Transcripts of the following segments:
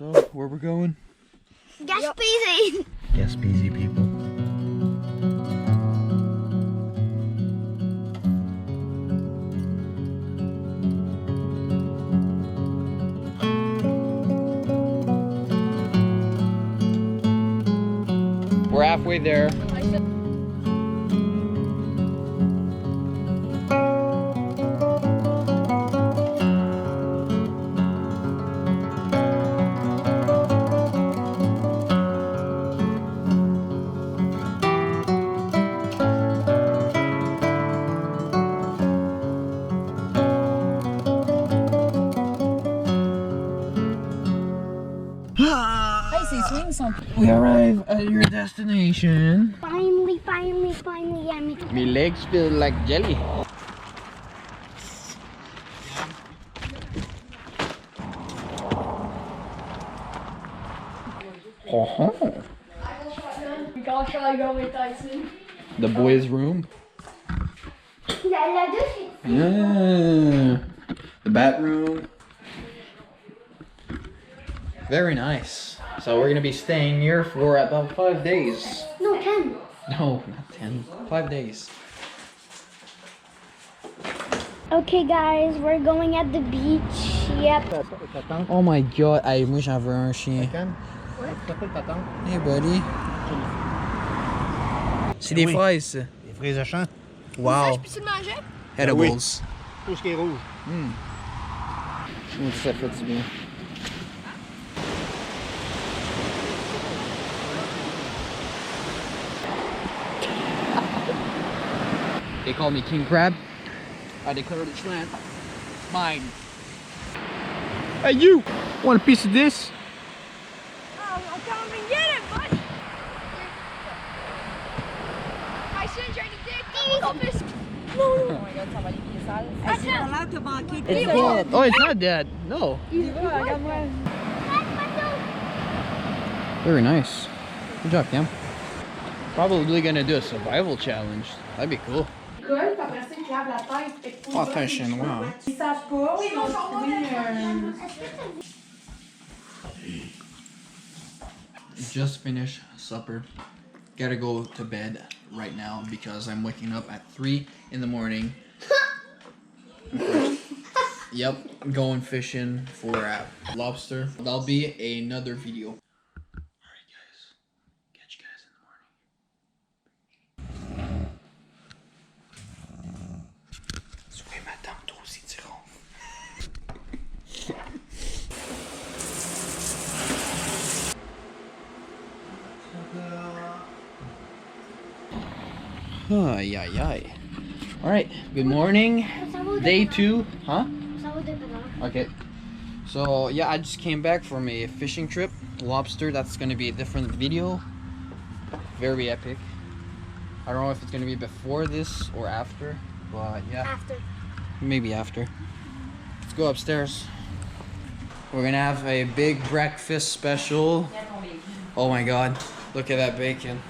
So, where we're going? Gaspésie! Gaspésie, people. We're halfway there. We arrive at your destination. Finally, My legs feel like jelly. Oh, We can't try go with Tyson. the boys' room. La douche. Yeah, the bathroom. Very nice. So we're gonna be staying here for about 5 days. No, 10. No, not 10. 5 days. Okay guys, we're going at the beach. Yep. Oh my god, hey, moi j'en veux un chien. Hey buddy. C'est des fraises, ça. Des fraises à champ. Wow. Peux-tu le manger? Edibles. Tout ce qui est rouge. Ça fait du bien. They call me King Crab. I declare this land mine. Hey you! Want a piece of this? Oh, I'll come and get it, bud. Tyson, j'ai une idée. On peut se... Oh my god, ça va aller bien sale. Attends. Ça a l'air de te manquer. It's dead. Oh, it's not dead. No. Regarde-moi. Very nice. Good job, Cam. Probably gonna do a survival challenge. That'd be cool. Oh, t'es un chinois, hein? Ils savent pas. Oui, non, Just finished supper. Gotta go to bed right now because I'm waking up at 3 in the morning. Yep, going fishing for lobster. That'll be another video. Alright guys, catch you guys in the morning. Soyez ma tante aussi, Tyron. Ay, ay, ay. Alright, good morning. Day 2, huh? Okay. So, yeah, I just came back from a fishing trip. Lobster, that's gonna be a different video. Very epic. I don't know if it's gonna be before this or after, but yeah. After. Maybe after. Let's go upstairs. We're gonna have a big breakfast special. Oh my god, look at that bacon.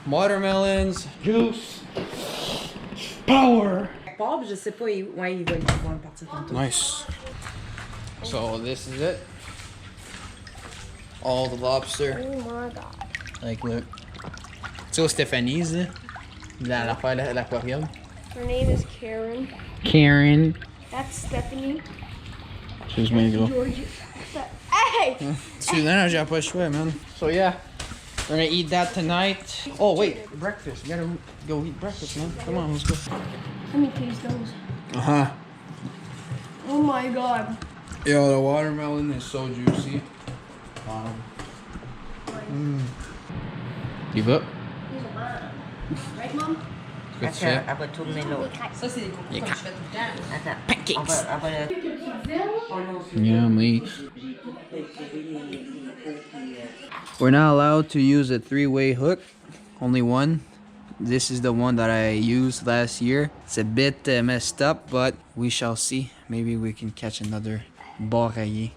Watermelons, juice, power. Bob, je sais pas où ils vont partir tantôt. Nice. So this is it. All the lobster. Oh my god. Like look. So Stéphanie's dans l'affaire de l'aquarium. Her name is Karen. Karen. That's Stephanie. Excuse me, go. Georgia. Hey! Excuse-moi, j'ai pas le choix, man. So yeah, we're gonna eat that tonight. Oh wait, breakfast. You gotta go eat breakfast, man. Come on, let's go. Let me taste those. Uh-huh. Oh my god. Yo, the watermelon is so juicy. Give up. Right, Mom? Good Attends, shit. elle va tourner l'autre. Ça, c'est des cocos Les comme je fais tout le temps. Attends. On va le... Yummy. We're not allowed to use a 3-way hook. Only one. This is the one that I used last year. It's a bit messed up, but we shall see. Maybe we can catch another boraillé.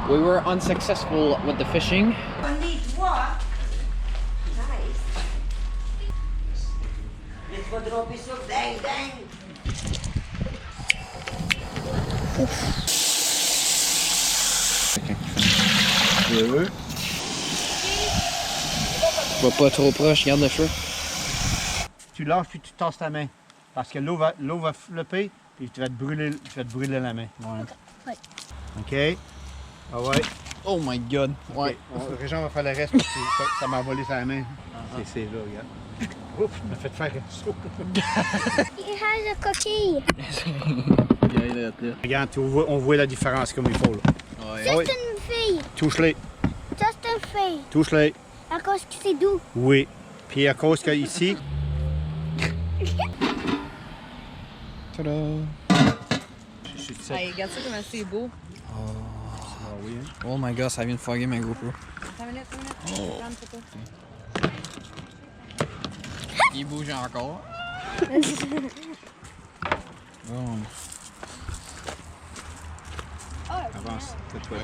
We were unsuccessful with the fishing. On est trois. Nice. Laisse-moi dropper ça. Dang, dang. Va pas trop proche, regarde le feu. Tu lâches puis tu tasses ta main. Parce que l'eau va flopper puis tu vas te brûler la main. Ouais. OK? Ah ouais. Oh my god. Ouais. Régent va faire le reste parce que ça m'a volé sa main. C'est là, regarde. Oups, il m'a fait faire un saut. Il a la coquille. Regarde, on voit la différence comme il faut là. C'est une fille. Touche-les. C'est une fille. Touche-les. À cause que c'est doux. Oui. Puis à cause que ici. Tada! Hey, regarde ça comment c'est beau. Oh my god, ça vient de foguer ma GoPro. Attends une minute. Prends une photo. Il bouge encore. Boom. Avance. Fais-toi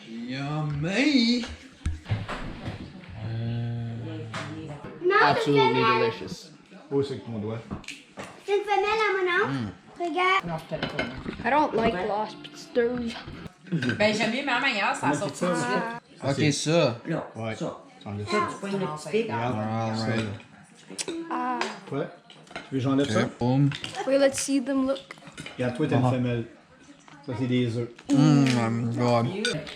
Yummy! Non, Absolutely delicious. Où c'est que mon doigt? c'est une femelle à mon oncle. Regarde. I don't like lobsters. Ben, j'aime mieux ma manière, ça sort tout de suite. Ok, ça. Là, Ouais. ça. Enlève Ça, ça. tu prends une petite pique. Alright. Ouais. Tu veux que j'enlève ça? Boom. Wait, let's see them look. Regarde, toi, t'as une femelle. Ça, c'est des œufs. God.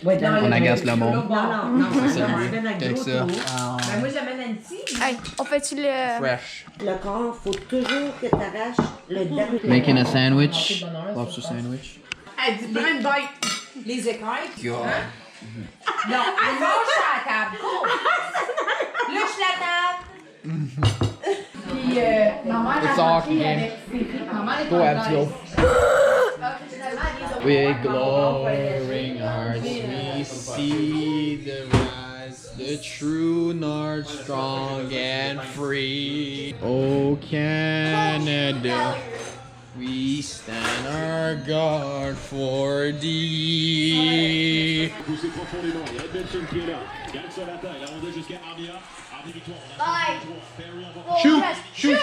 Ouais, On agace le monde. Non, C'est ça mieux. m'amène à Qu'avec gros ça. trou. Ben, moi, j'amène à Nancy. Hey, on fait-tu le... Fresh. Le corps, faut toujours que t'arraches le dent. Making a sandwich. Lobster sandwich. Elle dit, prends une bite. Les écailles. God. Non, elle mange sur la table. Go. Lâche la table. Puis, ma mère It's a all mangé game. avec ses filles. Ma mère est Go, en Abs, go. live. With glowing hearts we see the rise, the true north strong and free. Oh Canada, we stand our guard for thee. Poussé profondément, il y a Edmondson qui est là. Gagne sa bataille, la rondelle jusqu'à Armia. Armia victoire. Shoot!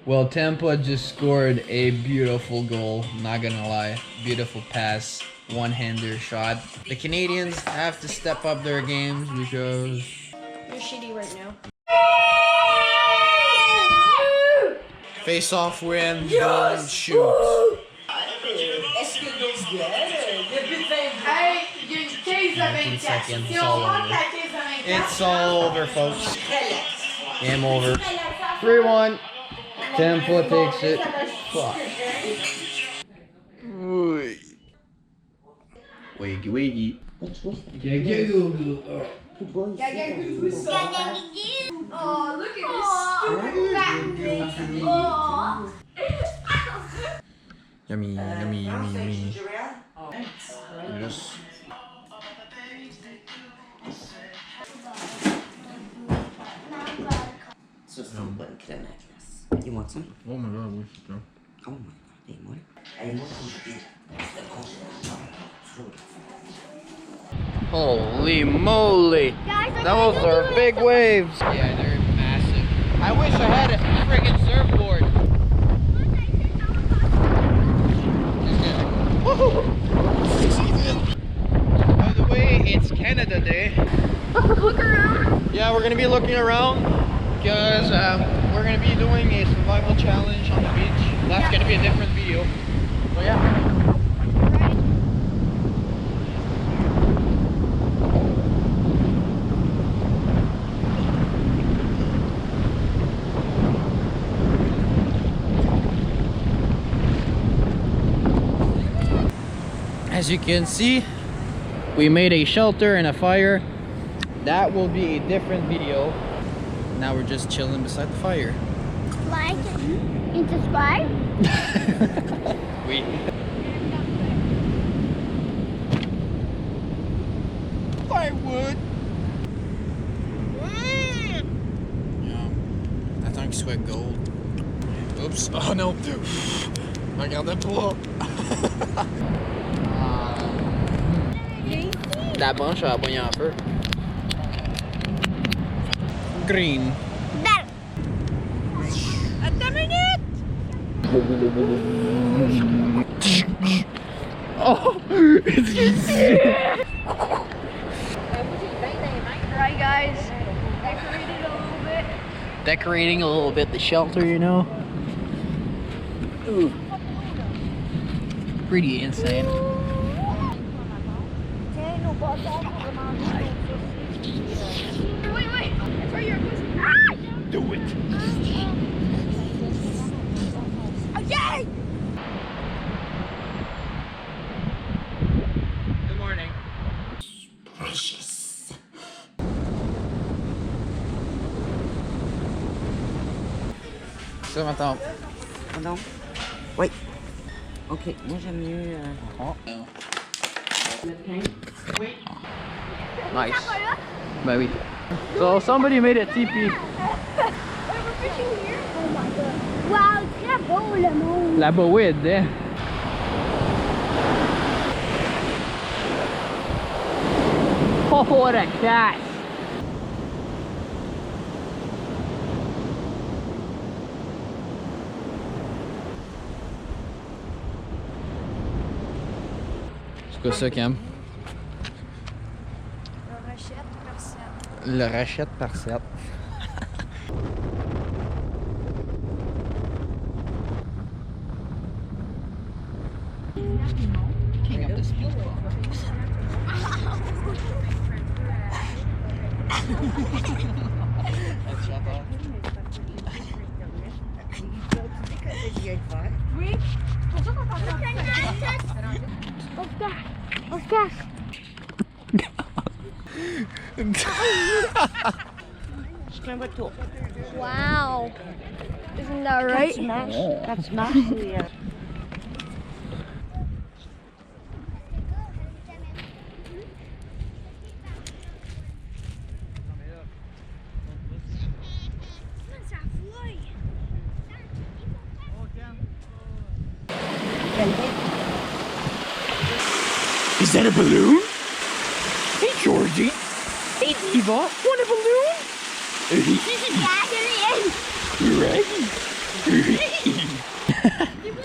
Well, Tampa just scored a beautiful goal, not gonna lie. Beautiful pass, one-hander shot. The Canadians have to step up their games because You're shitty right now. face off win, don't shoot. Est-ce que l'autre gueule, depuis 20 Hey, il y a une case de 24. Seconds, Si it's on all manque over. la case de 24... It's all over, folks. relax. Game over. 3-1. Tampa takes it. Fuck. Wiggy wiggy. Oh, look at this stupid fat thing. Oh. Yummy. Yes. Ça, c'est une bonne crème à la glace. You want some? Oh my god, oui, c'est Oh my god, hey, moi. Hey, moi, faut que je dise, le congélateur, toujours. Holy moly! Those are big waves! Yeah, they're massive. I wish I had a friggin' surfboard. By the way, it's Canada Day. Look around. Yeah, we're gonna be looking around because we're gonna be doing a survival challenge on the beach. That's gonna be a different video. So yeah. As you can see, we made a shelter and a fire. That will be a different video. Now we're just chilling beside the fire. Like and subscribe. We. Firewood. Attends qu'il soit gold. Oups! Oh non! Regardez pas! La branche a pogné en feu. Green. Attends une minute! Oh! Right, guys. Decorating a little bit the shelter, you know? Ooh. Pretty insane. Wait, that's where you're pushing. Do it! Okay! Good morning. Ça m'attend. Pardon? Oui. OK, moi j'aime mieux... Oh. Nice. Ben oui. So somebody made a teepee. Wow, très beau le monde. La boïde, hein? Oh, what a cat! C'est quoi ça, Cam? Le rachète par 7. King of the speed bumps. Oui. Pour ça qu'on parle on se cache. Je fais un retour. Wow. Isn't that right? Quand tu marches, c'est... Is that a balloon? Hey, Georgie. Hey, Eva. Want a balloon?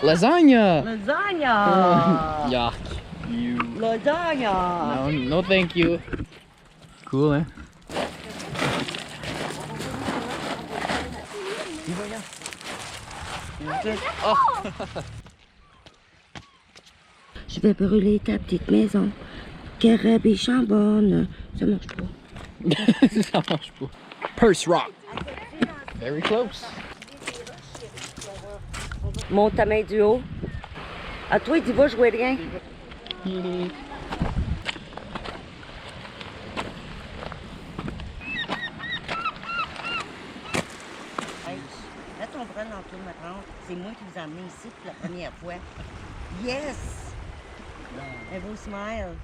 Lasagna. Lasagna! Yuck. You. Lasagna! No, thank you. Cool, eh? Oh. Je vais brûler ta petite maison. Carabe et chambonne. Ça marche pas. Ça marche pas. Percé Rock. Very close. Monte ta main du haut. À toi, il va jouer rien. Mets ton bras dans le tour de ma tante. C'est moi qui vous ai emmené ici pour la première fois. Yes! Un beau smile.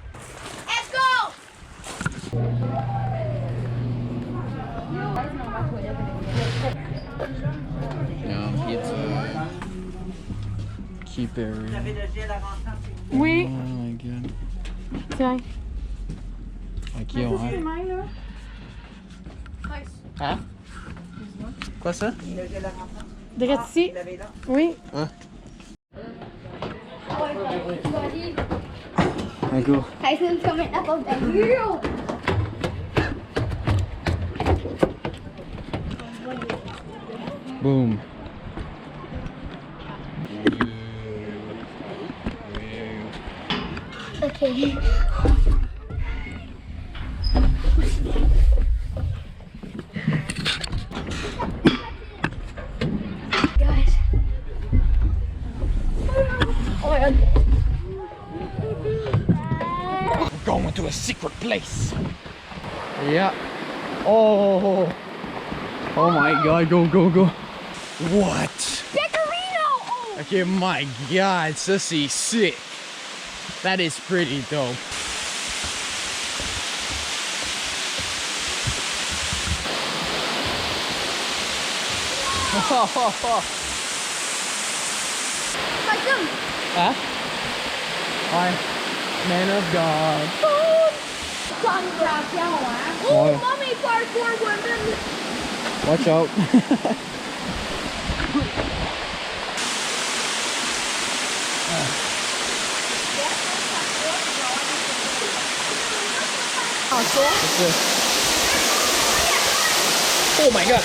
Let's go! Pizza. Keep it. Oui. Oh my god. Tiens. Ok, ouais. Hein? Quoi ça? Direct ici. Oui. Hein? D'accord. Tyson's coming up on the hill. Boom. Okay. Guys. Oh my god. We're going to a secret place. Yeah. Oh. Oh my god, go, go, go. What? Pecorino! Okay, my god, ça c'est sick. That is pretty dope. Hein? Ouais. Man of God. Concentration, hein? Ouais. Oh, mommy, parkour women! Watch out. What's this? Oh my god.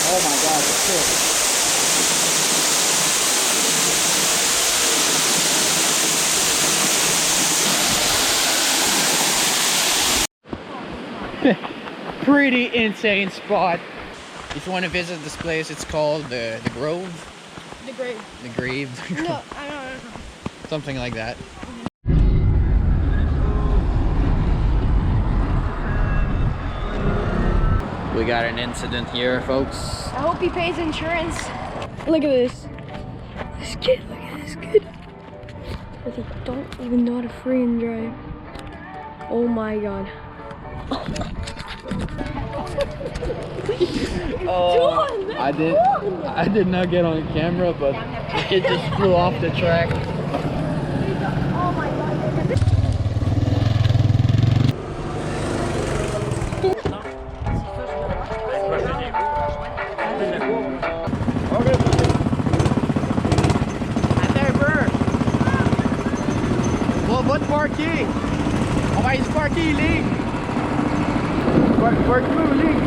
Oh my god, it's cool. Pretty insane spot. If you want to visit this place, it's called the Grove. The grave. The Grave. No, I don't know. Something like that. We got an incident here, folks. I hope he pays insurance. Look at this. This kid, look at this kid. But they don't even know how to free and drive. Oh my god. Oh, I did not get on camera, but the kid just flew off the track. Oh my god. Votre parking! On va se parker ligne! Parking ligne!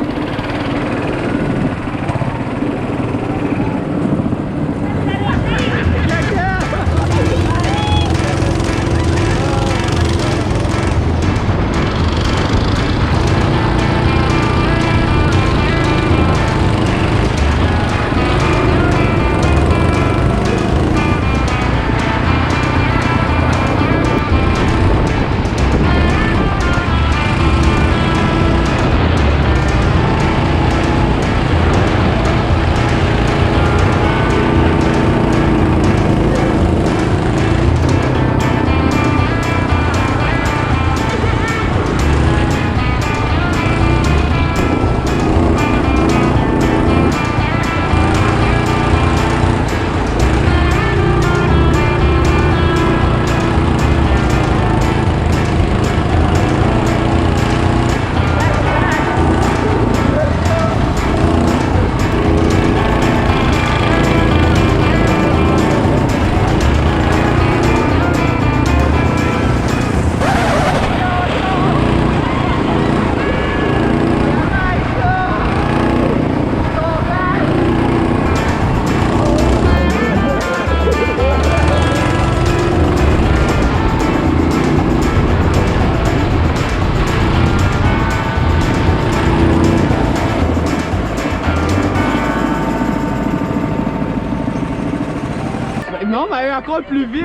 Non, mais encore plus vite!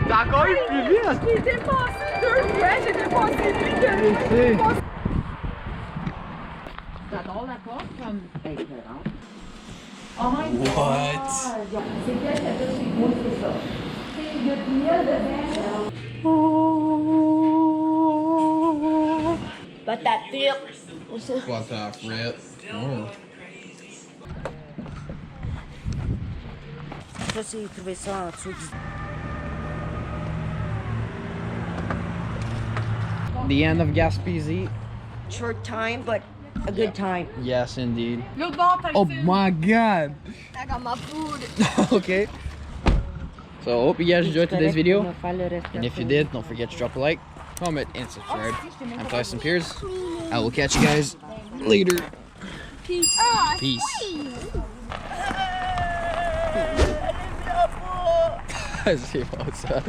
T'as encore eu plus vite! J'ai dépassé 2 fois, j'ai dépassé lui de J'adore la porte comme. What? C'est quel que t'as chez moi, c'est ça. Il y a dedans. Patate frite. Patate frite. Oh. Ça, c'est trouver ça en dessous du... The end of Gaspésie. Short time, but a good time. Yes, indeed. l'autre bord, Tyson. Oh my god! I got my food. Okay. So, hope you guys enjoyed today's video. On va faire le reste And if you did, don't forget to drop a like, comment, and subscribe. I'm Tyson Pierce. I will catch you guys later. Peace. Peace. C'est bon ça.